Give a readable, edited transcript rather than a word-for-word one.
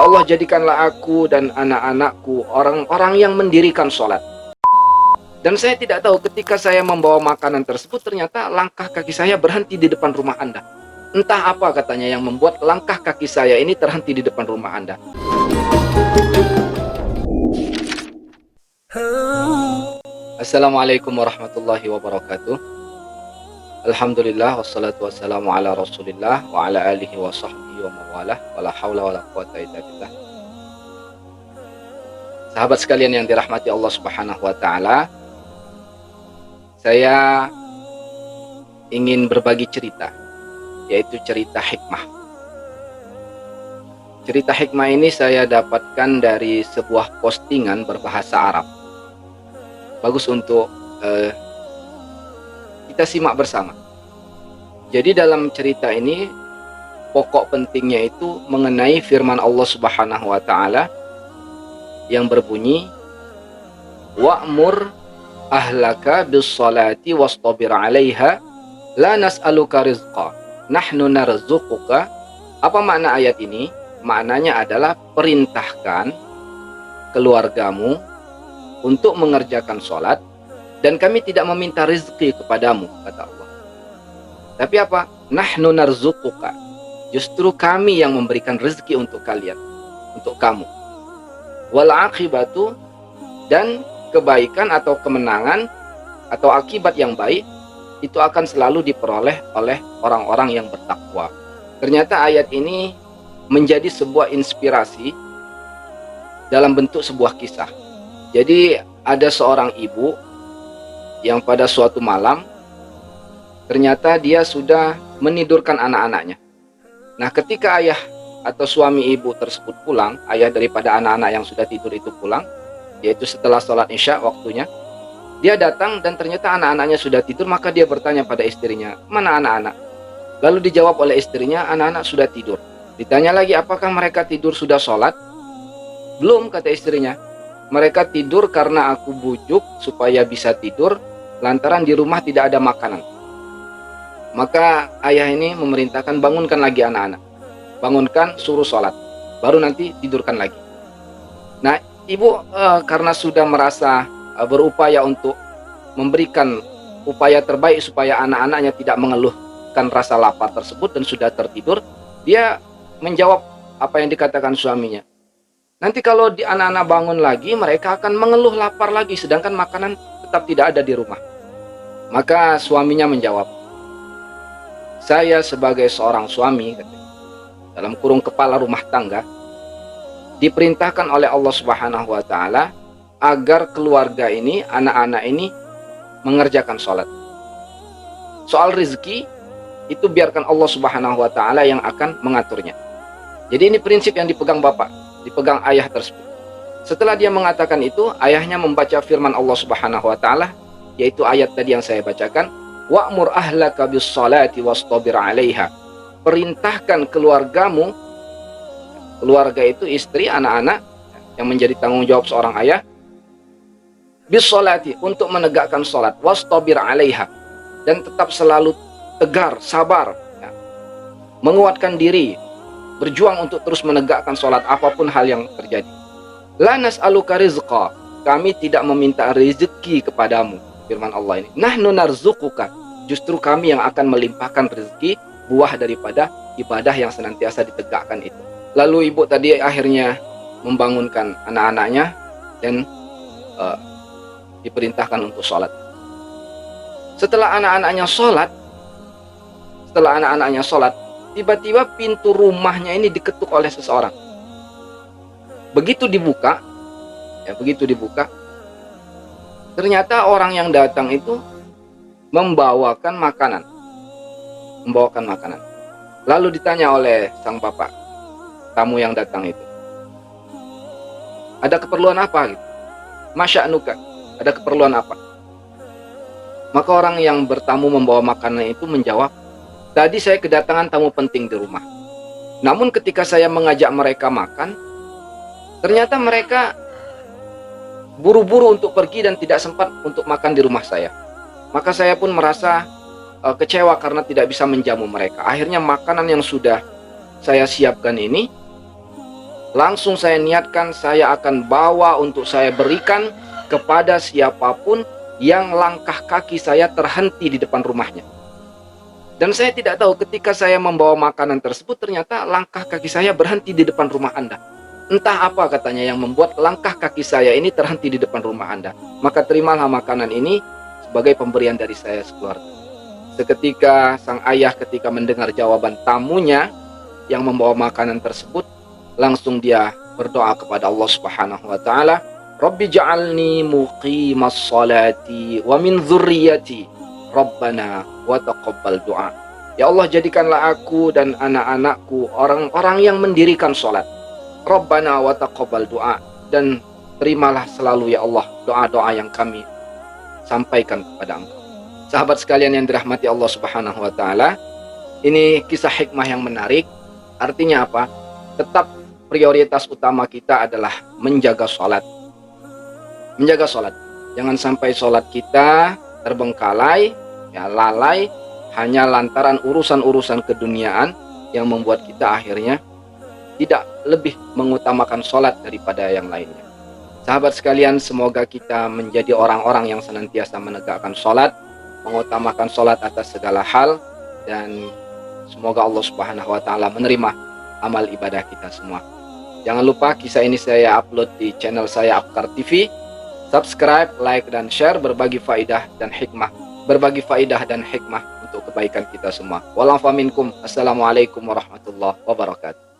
Ya Allah, jadikanlah aku dan anak-anakku orang-orang yang mendirikan sholat. Dan saya tidak tahu ketika saya membawa makanan tersebut, ternyata langkah kaki saya berhenti di depan rumah Anda. Entah apa katanya yang membuat langkah kaki saya ini terhenti di depan rumah Anda. Assalamualaikum warahmatullahi wabarakatuh. Alhamdulillah wassalatu wassalamu ala Rasulillah wa ala alihi wa sahbihi wa mawalah wala haula wala quwata illa billah. Sahabat sekalian yang dirahmati Allah Subhanahu wa taala, saya ingin berbagi cerita, yaitu cerita hikmah. Cerita hikmah ini saya dapatkan dari sebuah postingan berbahasa Arab. Bagus untuk kita simak bersama. Jadi dalam cerita ini pokok pentingnya itu mengenai firman Allah Subhanahu wa taala yang berbunyi, wa'mur ahlaka bis-salati wastabir 'alaiha la nas'aluka rizqa nahnu narzuquka. Apa makna ayat ini? Maknanya adalah perintahkan keluargamu untuk mengerjakan sholat dan kami tidak meminta rezeki kepadamu, kata Allah. Tapi apa? Nahnu narzuquka. Justru kami yang memberikan rezeki untuk kalian, untuk kamu. Wal aqibatu, dan kebaikan atau kemenangan atau akibat yang baik itu akan selalu diperoleh oleh orang-orang yang bertakwa. Ternyata ayat ini menjadi sebuah inspirasi dalam bentuk sebuah kisah. Jadi ada seorang ibu yang pada suatu malam ternyata dia sudah menidurkan anak-anaknya. Nah, ketika ayah atau suami ibu tersebut pulang, ayah daripada anak-anak yang sudah tidur itu pulang, yaitu setelah sholat isya waktunya, dia datang dan ternyata anak-anaknya sudah tidur. Maka dia bertanya pada istrinya, mana anak-anak? Lalu dijawab oleh istrinya, anak-anak sudah tidur. Ditanya lagi, apakah mereka tidur sudah sholat? Belum, kata istrinya. Mereka tidur karena aku bujuk supaya bisa tidur lantaran di rumah tidak ada makanan. Maka ayah ini memerintahkan, bangunkan lagi anak-anak. Bangunkan, suruh sholat. Baru nanti tidurkan lagi. Nah, ibu karena sudah merasa berupaya untuk memberikan upaya terbaik supaya anak-anaknya tidak mengeluhkan rasa lapar tersebut dan sudah tertidur, dia menjawab apa yang dikatakan suaminya. Nanti kalau anak-anak bangun lagi, mereka akan mengeluh lapar lagi, sedangkan makanan tetap tidak ada di rumah. Maka suaminya menjawab, saya sebagai seorang suami, dalam kurung kepala rumah tangga, diperintahkan oleh Allah Subhanahu wa taala agar keluarga ini, anak-anak ini mengerjakan sholat. Soal rezeki itu biarkan Allah Subhanahu wa taala yang akan mengaturnya. Jadi ini prinsip yang dipegang bapak, dipegang ayah tersebut. Setelah dia mengatakan itu, ayahnya membaca firman Allah Subhanahu wa taala, yaitu ayat tadi yang saya bacakan, wa'mur ahlaka bis-salati wastabir 'alaiha. Perintahkan keluargamu, keluarga itu istri, anak-anak yang menjadi tanggung jawab seorang ayah, bis-salati, untuk menegakkan salat, wastabir 'alaiha, dan tetap selalu tegar, sabar, menguatkan diri, berjuang untuk terus menegakkan sholat apapun hal yang terjadi. La nas'aluka rizqa, kami tidak meminta rezeki kepadamu, firman Allah ini. Nahnu narzuquka, justru kami yang akan melimpahkan rezeki, buah daripada ibadah yang senantiasa ditegakkan itu. Lalu ibu tadi akhirnya membangunkan anak-anaknya dan diperintahkan untuk sholat. Setelah anak-anaknya sholat, tiba-tiba pintu rumahnya ini diketuk oleh seseorang. Begitu dibuka, ternyata orang yang datang itu membawakan makanan. Lalu ditanya oleh sang bapak, tamu yang datang itu, ada keperluan apa? Masya'nuka, ada keperluan apa? Maka orang yang bertamu membawa makanan itu menjawab, tadi saya kedatangan tamu penting di rumah. Namun ketika saya mengajak mereka makan, ternyata mereka buru-buru untuk pergi dan tidak sempat untuk makan di rumah saya. Maka saya pun merasa kecewa karena tidak bisa menjamu mereka. Akhirnya makanan yang sudah saya siapkan ini Langsung saya niatkan saya akan bawa untuk saya berikan kepada siapapun yang langkah kaki saya terhenti di depan rumahnya. Dan saya tidak tahu ketika saya membawa makanan tersebut ternyata langkah kaki saya berhenti di depan rumah Anda. Entah apa katanya yang membuat langkah kaki saya ini terhenti di depan rumah Anda. Maka terimalah makanan ini sebagai pemberian dari saya sekeluarga. Seketika sang ayah ketika mendengar jawaban tamunya yang membawa makanan tersebut, langsung dia berdoa kepada Allah Subhanahu wa taala, "Rabbi ja'alni muqimas salati wa min dzurriyyati. Rabbana wa taqabbal du'a." Ya Allah, jadikanlah aku dan anak-anakku orang-orang yang mendirikan salat. Rabbana wa taqabbal du'a, dan terimalah selalu ya Allah doa-doa yang kami sampaikan kepada Engkau. Sahabat sekalian yang dirahmati Allah Subhanahu wa taala, ini kisah hikmah yang menarik. Artinya apa? Tetap prioritas utama kita adalah menjaga sholat. Menjaga sholat. Jangan sampai sholat kita terbengkalai, ya lalai, hanya lantaran urusan-urusan keduniaan yang membuat kita akhirnya tidak lebih mengutamakan sholat daripada yang lainnya. Sahabat sekalian, semoga kita menjadi orang-orang yang senantiasa menegakkan sholat, mengutamakan sholat atas segala hal, dan semoga Allah Subhanahu wa taala menerima amal ibadah kita semua. Jangan lupa kisah ini saya upload di channel saya Apkar TV. Subscribe, like, dan share, berbagi faidah dan hikmah untuk kebaikan kita semua. Wallahualam minkum. Assalamualaikum warahmatullahi wabarakatuh.